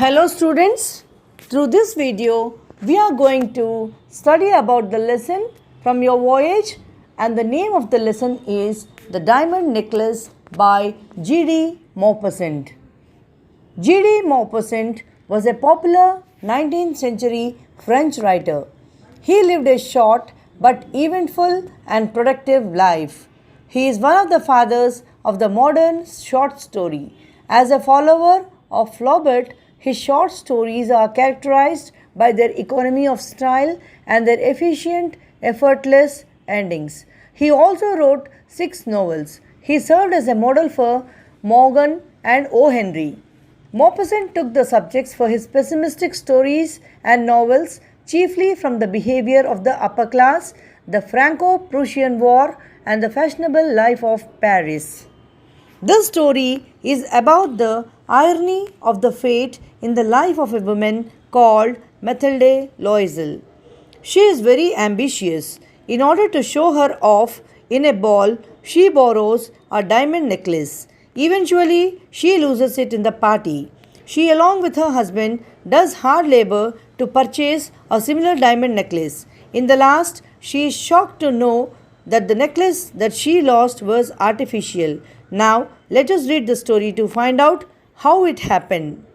Hello students, through this video we are going to study about the lesson from your voyage, and the name of the lesson is The Diamond Necklace by G.D. Maupassant. G.D. Maupassant was a popular 19th century French writer. He lived a short but eventful and productive life. He is one of the fathers of the modern short story. As a follower of Flaubert, his short stories are characterized by their economy of style and their efficient, effortless endings. He also wrote 6 novels. He served as a model for Morgan and O. Henry. Maupassant took the subjects for his pessimistic stories and novels chiefly from the behavior of the upper class, the Franco-Prussian War, and the fashionable life of Paris. This story is about the irony of the fate in the life of a woman called Mathilde Loisel. She is very ambitious. In order to show her off in a ball, she borrows a diamond necklace. Eventually, she loses it in the party. She, along with her husband, does hard labor to purchase a similar diamond necklace. In the last, she is shocked to know that the necklace that she lost was artificial. Now, let us read the story to find out how it happened.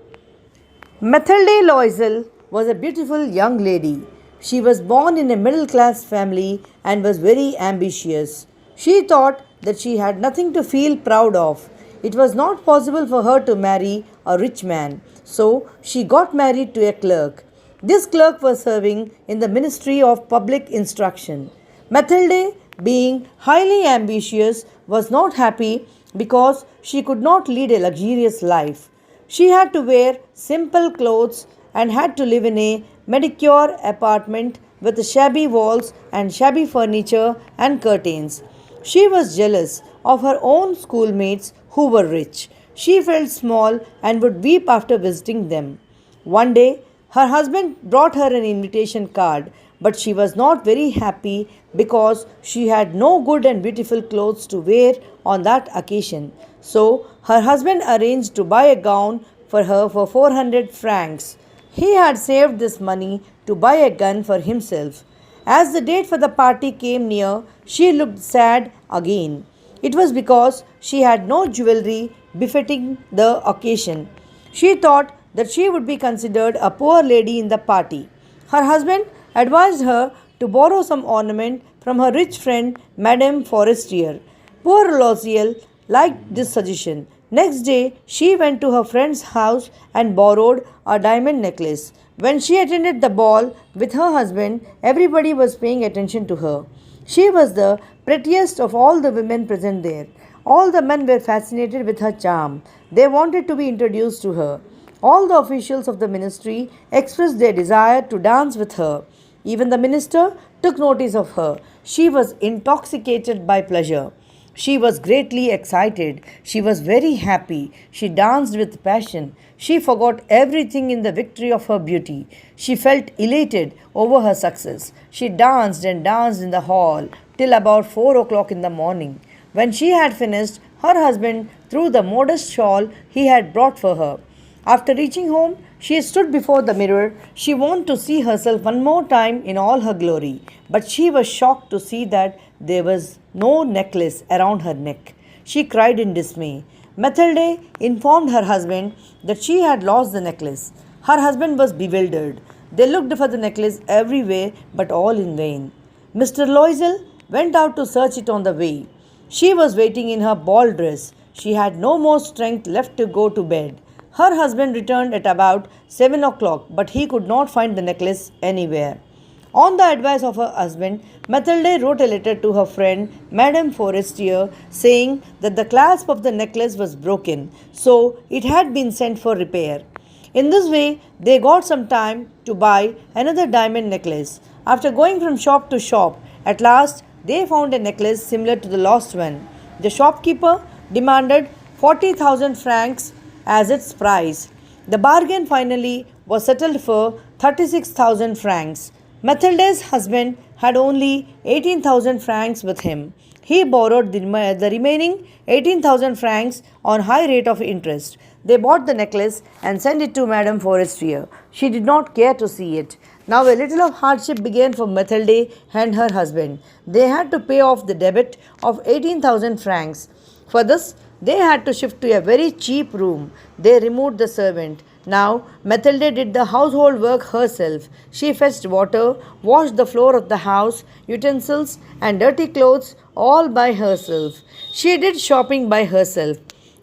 Mathilde Loisel was a beautiful young lady. She was born in a middle class family and was very ambitious. She thought that she had nothing to feel proud of. It was not possible for her to marry a rich man, so she got married to a clerk. This clerk was serving in the Ministry of Public Instruction. Mathilde, being highly ambitious, was not happy because she could not lead a luxurious life. She had to wear simple clothes and had to live in a mediocre apartment with shabby walls and shabby furniture and curtains. She was jealous of her own schoolmates who were rich. She felt small and would weep after visiting them. One day, her husband brought her an invitation card, but she was not very happy because she had no good and beautiful clothes to wear on that occasion. So, her husband arranged to buy a gown for her for 400 francs. He had saved this money to buy a gun for himself. As the date for the party came near, she looked sad again. It was because she had no jewelry befitting the occasion. She thought that she would be considered a poor lady in the party. Her husband advised her to borrow some ornament from her rich friend Madame Forestier. Poor Loisel liked this suggestion. Next day, she went to her friend's house and borrowed a diamond necklace. When she attended the ball with her husband, everybody was paying attention to her. She was the prettiest of all the women present there. All the men were fascinated with her charm. They wanted to be introduced to her. All the officials of the ministry expressed their desire to dance with her. Even the minister took notice of her. She was intoxicated by pleasure. She was greatly excited. She was very happy. She danced with passion. She forgot everything in the victory of her beauty. She felt elated over her success. She danced and danced in the hall till about 4 o'clock in the morning. When she had finished, her husband threw the modest shawl he had brought for her. After reaching home, she stood before the mirror. She wanted to see herself one more time in all her glory, but she was shocked to see that there was no necklace around her neck. She cried in dismay. Mathilde informed her husband that she had lost the necklace. Her husband was bewildered. They looked for the necklace everywhere, but all in vain. Mr. Loisel went out to search it on the way. She was waiting in her ball dress. She had no more strength left to go to bed. Her husband returned at about 7 o'clock, but he could not find the necklace anywhere. On the advice of her husband, Mathilde wrote a letter to her friend Madame Forestier saying that the clasp of the necklace was broken, so it had been sent for repair. In this way, they got some time to buy another diamond necklace. After going from shop to shop, at last they found a necklace similar to the lost one. The shopkeeper demanded 40,000 francs as its price. The bargain finally was settled for 36,000 francs. Mathilde's husband had only 18,000 francs with him. He borrowed the remaining 18,000 francs on high rate of interest. They bought the necklace and sent it to Madame Forestier. She did not care to see it. Now a little of hardship began for Mathilde and her husband. They had to pay off the debt of 18,000 francs. For this, they had to shift to a very cheap room. They removed the servant. Now, Mathilde did the household work herself. She fetched water, washed the floor of the house, utensils, and dirty clothes all by herself. She did shopping by herself.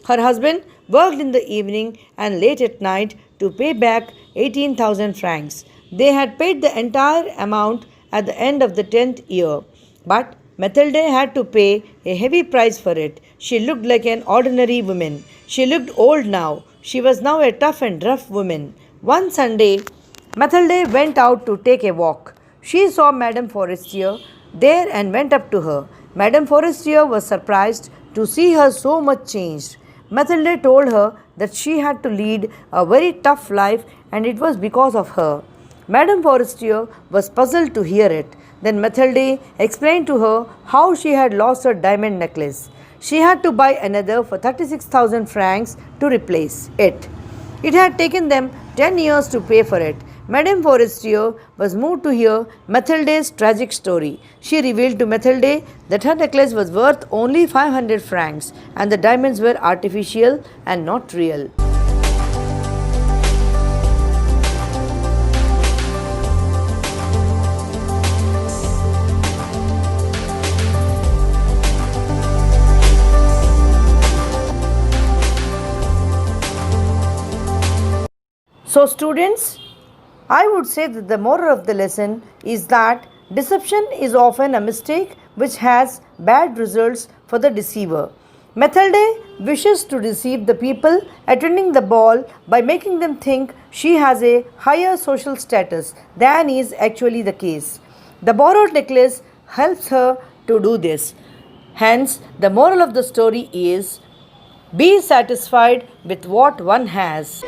Her husband worked in the evening and late at night to pay back 18,000 francs. They had paid the entire amount at the end of the 10th year. But Mathilde had to pay a heavy price for it. She looked like an ordinary woman. She looked old now. She was now a tough and rough woman. One Sunday, Mathilde went out to take a walk. She saw Madame Forestier there and went up to her. Madame Forestier was surprised to see her so much changed. Mathilde told her that she had to lead a very tough life and it was because of her. Madame Forestier was puzzled to hear it. Then Mathilde explained to her how she had lost her diamond necklace. She had to buy another for 36,000 francs to replace it. It had taken them 10 years to pay for it. Madame Forestier was moved to hear Mathilde's tragic story. She revealed to Mathilde that her necklace was worth only 500 francs and the diamonds were artificial and not real. So students, I would say that the moral of the lesson is that deception is often a mistake which has bad results for the deceiver. Mathilde wishes to deceive the people attending the ball by making them think she has a higher social status than is actually the case. The borrowed necklace helps her to do this. Hence, the moral of the story is be satisfied with what one has.